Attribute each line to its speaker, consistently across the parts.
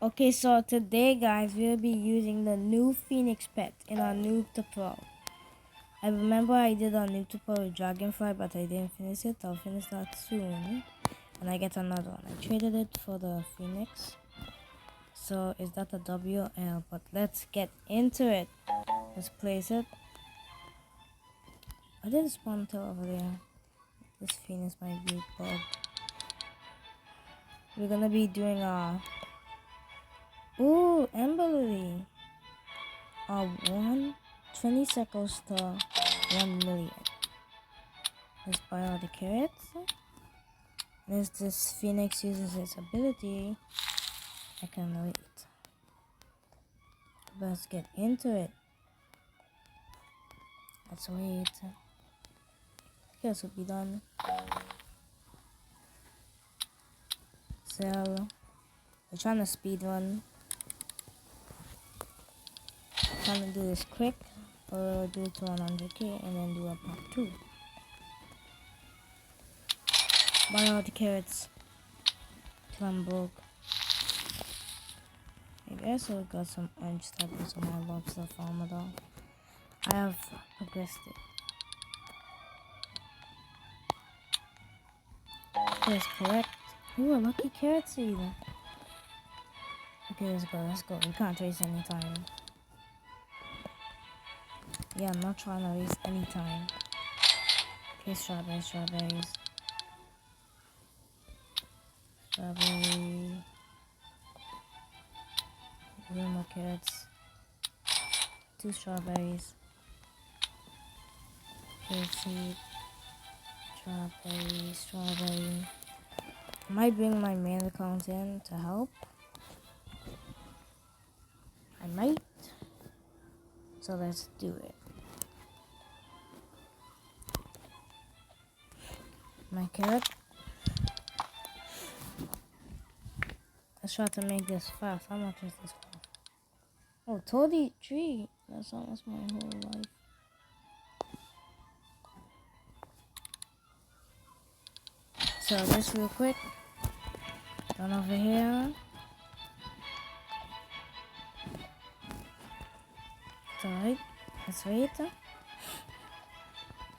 Speaker 1: Okay, so today, guys, we'll be using the new Phoenix pet in our Noob to Pro. I remember I did a Noob to Pro with Dragonfly, but I didn't finish it. I'll finish that soon. And I get another one. I traded it for the Phoenix. So, is that a W or L? But let's get into it. Let's place it. I didn't spawn till over there. This Phoenix might be bugged. We're gonna be doing a... Ooh, Ember Lily. 20 seconds to 1 million. Let's buy all the carrots. And as this Phoenix uses its ability, I can wait. Let's get into it. Let's wait. This will be done. So, we're trying to speed run. Trying to do this quick. Or do it to 100k and then do a part 2. Buy all the carrots. Till I'm broke. I also got some orange statues on my lobster farmer though. I have progressed it. Let's collect. Ooh, a lucky carrot seed. Okay, let's go. We can't waste any time. Yeah, I'm not trying to waste any time. Okay, strawberries. Strawberry. 3 more carrots. 2 strawberries. Carrot seed. Strawberry. I might bring my main account in to help. I might. So let's do it. My carrot. Let's try to make this fast. How much is this fast? Oh, 33. That's almost my whole life. So this real quick. Done over here. It's alright. Let's wait.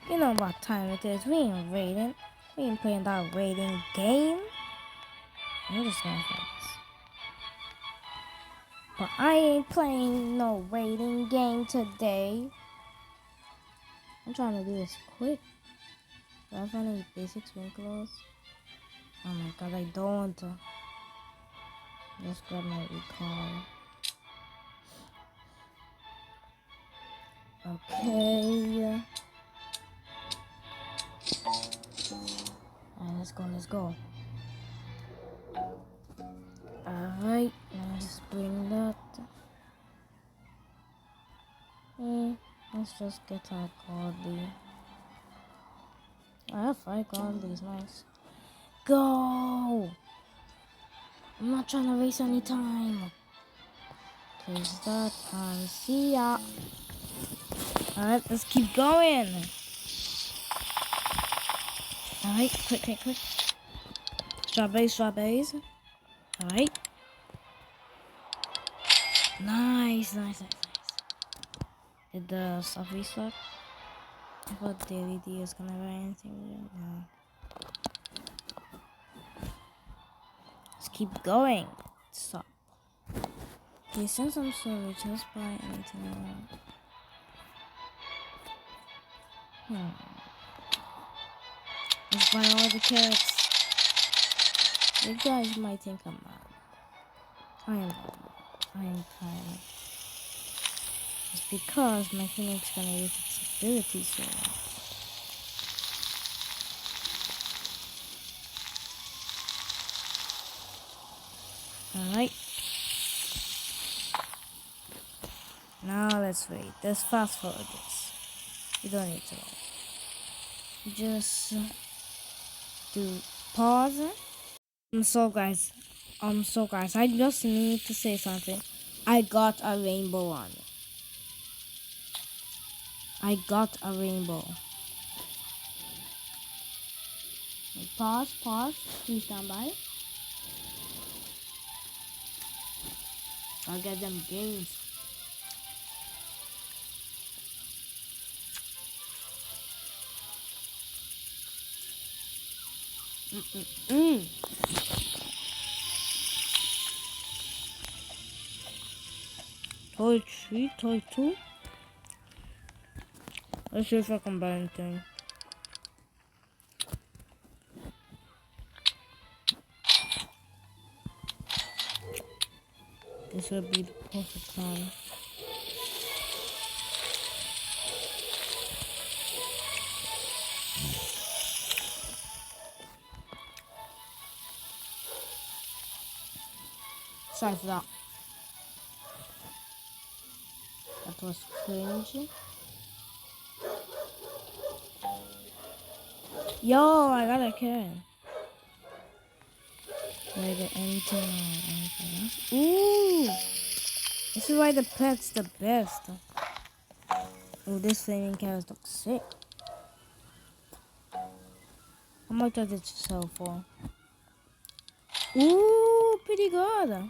Speaker 1: You know what time it is. We ain't raiding. We ain't playing that raiding game. I'm just gonna play this. But I ain't playing no raiding game today. I'm trying to do this quick. Do I find any basic sprinklers? Oh my god, I don't. Just grab my recall. Okay. Alright, let's go. Alright, let's bring that. Let's just get our godly. I have 5 godlies, nice. Go! I'm not trying to waste any time. Place that and see ya. Alright, let's keep going. Alright, quick. Strawberries. Alright. Nice. Did the stuff restock? I thought Daily D is gonna buy anything. No. Let's keep going. Stop. Okay, since I'm so rich, let's buy anything I want. Let's buy all the carrots. You guys might think I'm mad. I am tired. It's because my Phoenix gonna use its ability soon. Alright. Now let's wait. Let's fast forward this. You don't need to wait. Just do pause. So guys, I just need to say something. I got a rainbow on. Pause. Please stand by. I'll get them games. Toy 3, toy 2. Let's see if I can buy anything. This will be the perfect time. Sorry for that. That was cringe. Yo, I got a can. Wait, anything else? Ooh! This is why the pet's the best. Oh, this flaming carrot looks sick. How much does it sell for? Ooh, pretty good.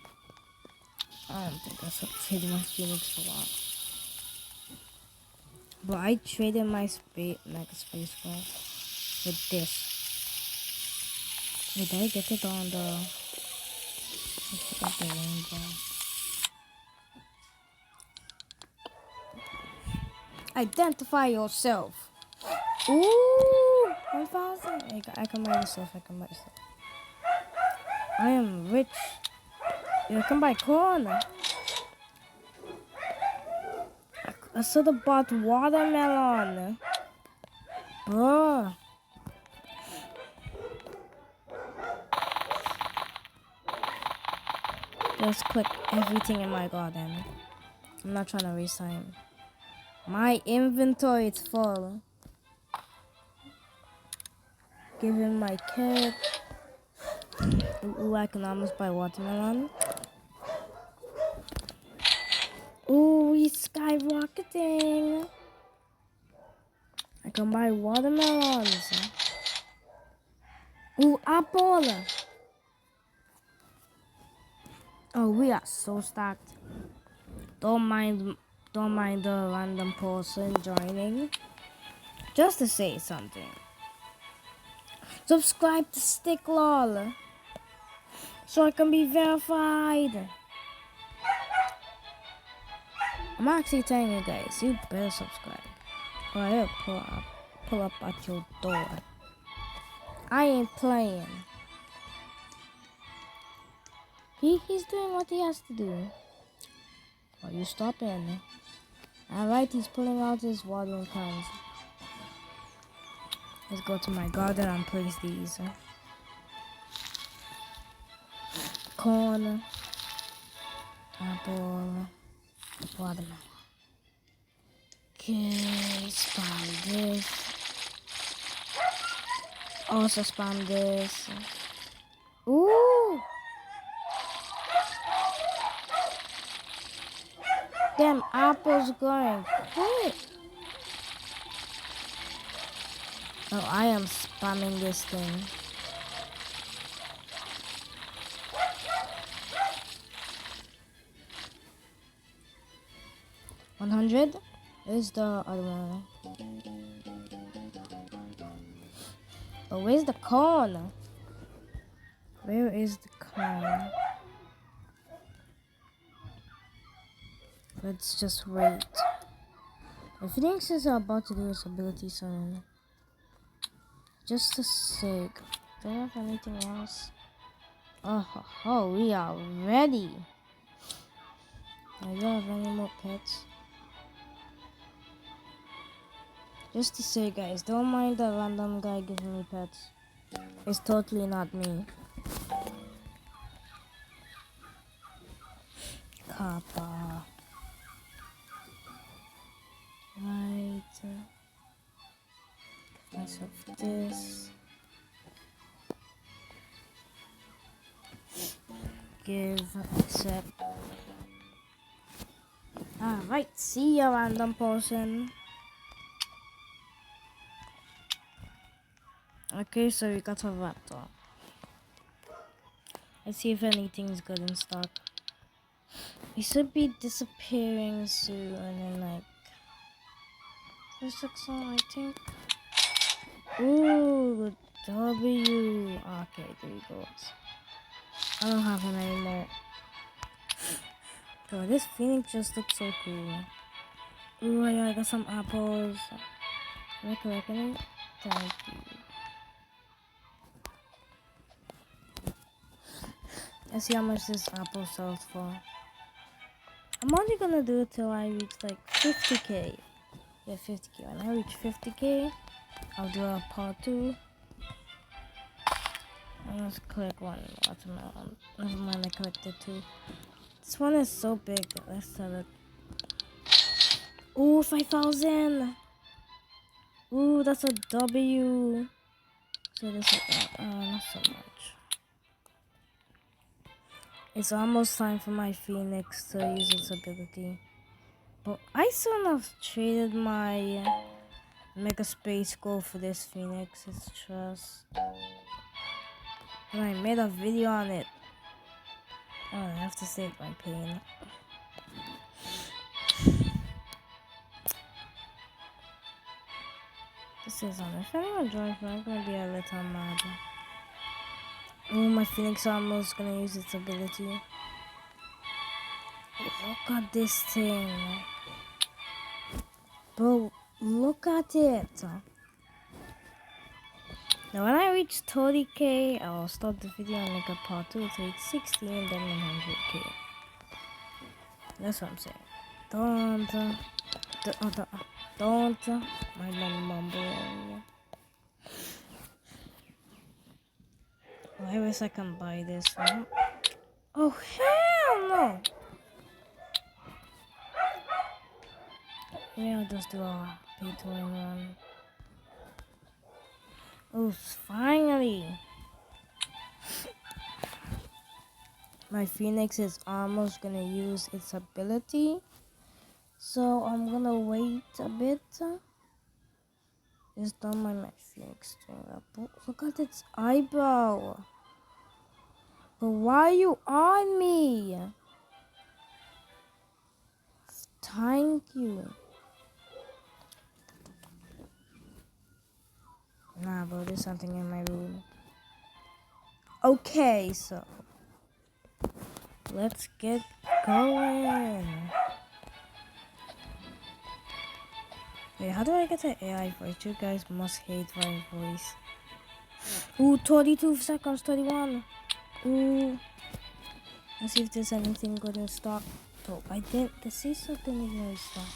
Speaker 1: I don't think I traded my Phoenix for a while. But I traded my Mega Space Force with this. Wait, did I get it on the... I forgot the rainbow. Identify yourself. Ooh, 1,000. I can buy myself. I am rich. I can buy corn. I should have bought watermelon. Bruh. Just click everything in my garden. I'm not trying to waste time. My inventory is full. Give him my kit. Ooh, I can almost buy watermelon. Ooh, he's skyrocketing. I can buy watermelons. Ooh, apple. Oh, we are so stacked. Don't mind the random person joining. Just to say something. Subscribe to Stick Lol so I can be verified. I'm actually telling you guys, you better subscribe or I'll pull up at your door. I ain't playing. He's doing what he has to do. Are you stopping? Alright, he's pulling out his watering cans. Let's go to my garden and place these. Corn, apple, watermelon. Okay, spam this. Also spam this. Ooh! Damn, apples going quick. Oh, I am spamming this thing. $100? Where's the other one? But where's the corn? Where is the corn? Let's just wait. If he thinks he's about to do his ability soon, just a sec. Do I have anything else? Oh, we are ready. I don't have any more pets. Just to say, guys, don't mind the random guy giving me pets. It's totally not me. Kappa. Right. Give myself this. Give, accept. Alright, see ya, random person. Okay, so we got a raptor. Let's see if anything's good in stock. It should be disappearing soon in like 6 I think. Ooh, W. Okay, there he goes. I don't have him anymore. God, this phoenix just looks so cool. Ooh, yeah, I got some apples. Can I collect any? Thank you. Let's see how much this apple sells for. I'm only gonna do it till I reach like 50k. Yeah, 50k. When I reach 50k, I'll do a part 2. And let's collect one watermelon. Never mind, I collected 2. This one is so big. Let's sell it. Ooh, 5,000. Ooh, that's a W. So this is not so much. It's almost time for my phoenix to use its ability. But I still have traded my mega space gold for this phoenix. It's just, and I made a video on it. Oh, I have to save my pain. This is on. If anyone joins me, I'm gonna be a little mad. Oh, my phoenix almost gonna use its ability. Look at this thing. Bro, look at it. Now when I reach 30k, I'll stop the video and make a part 2 to reach 60 and then 100k. That's what I'm saying. Don't mind my mumbling. I wish I can buy this one. Oh hell no! Yeah, I'll just do a pay to win one. Oh, finally! My phoenix is almost gonna use its ability, so I'm gonna wait a bit. Just don't mind my phoenix doing that. Look at its eyebrow. But why are you on me? Thank you. Nah, bro, there's something in my room. Okay, so let's get going. Wait, how do I get the AI voice? You guys must hate my voice. Ooh, 32 seconds, 31. Ooh. Let's see if there's anything good in stock. Oh, I didn't. The sea didn't even stock.